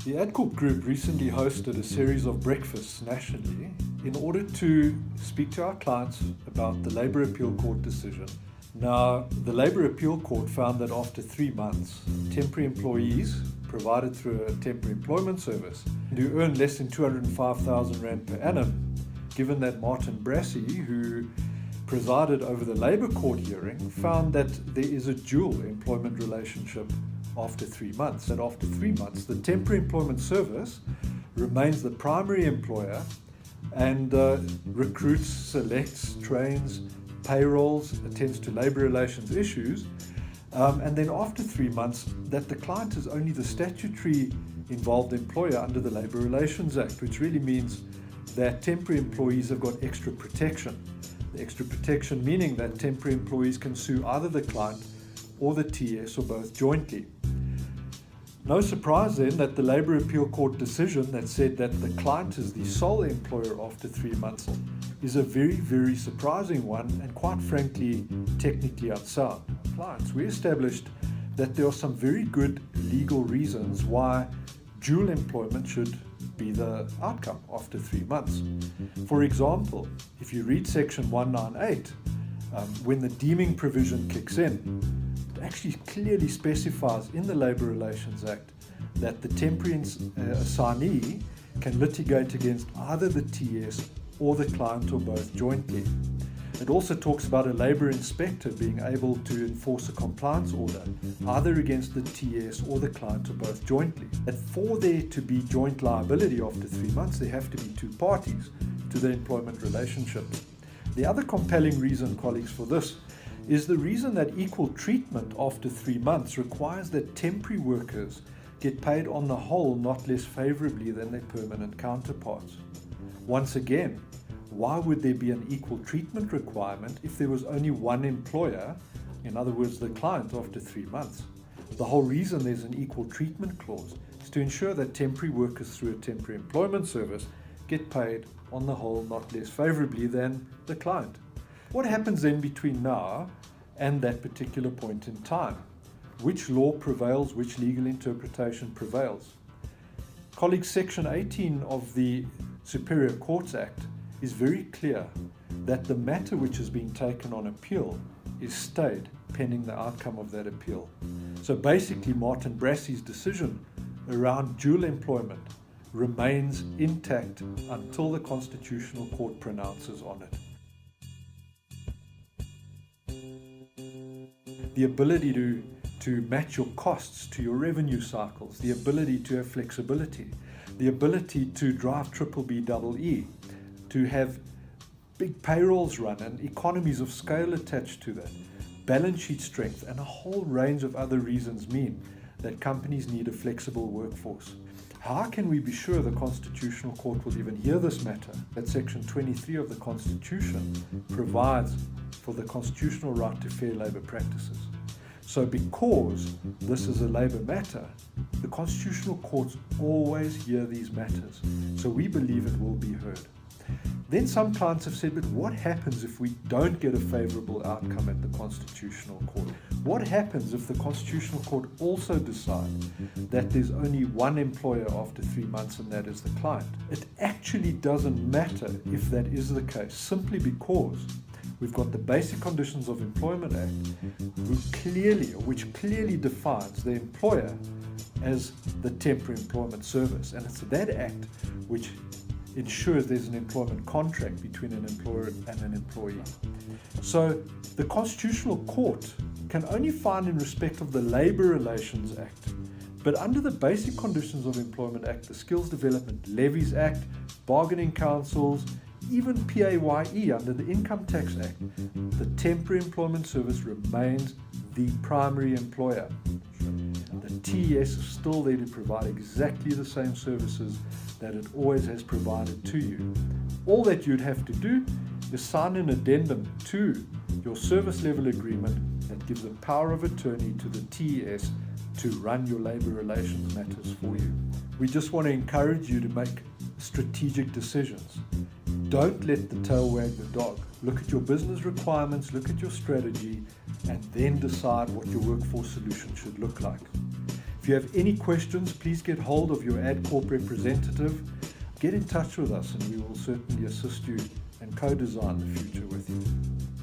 The Adcorp Group recently hosted a series of breakfasts nationally in order to speak to our clients about the Labour Appeal Court decision. Now, the Labour Appeal Court found that after 3 months, temporary employees provided through a temporary employment service who earn less than 205,000 Rand per annum, given that Martin Brassey, who presided over the Labour Court hearing, found that there is a dual employment relationship after 3 months. That after 3 months, the temporary employment service remains the primary employer and recruits, selects, trains, payrolls, attends to labour relations issues, and then after 3 months, that the client is only the statutory involved employer under the Labour Relations Act, which really means that temporary employees have got extra protection. The extra protection meaning that temporary employees can sue either the client or the TS or both jointly. No surprise then that the Labour Appeal Court decision that said that the client is the sole employer after 3 months is a very, very surprising one and quite frankly technically unsound. Clients, we established that there are some very good legal reasons why dual employment should be the outcome after 3 months. For example, if you read section 198, when the deeming provision kicks in, it actually clearly specifies in the Labour Relations Act that the temporary assignee can litigate against either the TS or the client or both jointly. It also talks about a labour inspector being able to enforce a compliance order either against the TS or the client or both jointly. That for there to be joint liability after 3 months, there have to be two parties to the employment relationship. The other compelling reason, colleagues, for this is the reason that equal treatment after 3 months requires that temporary workers get paid on the whole not less favourably than their permanent counterparts. Once again, why would there be an equal treatment requirement if there was only one employer, in other words the client, after 3 months? The whole reason there's an equal treatment clause is to ensure that temporary workers through a temporary employment service get paid on the whole not less favourably than the client. What happens then between now and that particular point in time? Which law prevails? Which legal interpretation prevails? Colleagues, Section 18 of the Superior Courts Act is very clear that the matter which is being taken on appeal is stayed pending the outcome of that appeal. So basically, Martin Brassey's decision around dual employment remains intact until the Constitutional Court pronounces on it. The ability to match your costs to your revenue cycles, the ability to have flexibility, the ability to drive EEE, to have big payrolls run and economies of scale attached to that, balance sheet strength, and a whole range of other reasons mean that companies need a flexible workforce. How can we be sure the Constitutional Court will even hear this matter? That Section 23 of the Constitution provides for the constitutional right to fair labour practices. So because this is a labour matter, the Constitutional Courts always hear these matters. So we believe it will be heard. Then some clients have said, but what happens if we don't get a favourable outcome at the Constitutional Court? What happens if the Constitutional Court also decides that there's only one employer after 3 months and that is the client? It actually doesn't matter if that is the case, simply because we've got the Basic Conditions of Employment Act, which clearly defines the employer as the temporary employment service. And it's that act which ensures there's an employment contract between an employer and an employee. So the Constitutional Court can only find in respect of the Labour Relations Act, but under the Basic Conditions of Employment Act, the Skills Development Levies Act, bargaining councils, even PAYE under the Income Tax Act, the temporary employment service remains the primary employer. The TES is still there to provide exactly the same services that it always has provided to you. All that you'd have to do is sign an addendum to your service level agreement that gives the power of attorney to the TES to run your labour relations matters for you. We just want to encourage you to make strategic decisions. Don't let the tail wag the dog. Look at your business requirements, look at your strategy, and then decide what your workforce solution should look like. If you have any questions, please get hold of your Adcorp representative. Get in touch with us and we will certainly assist you and co-design the future with you.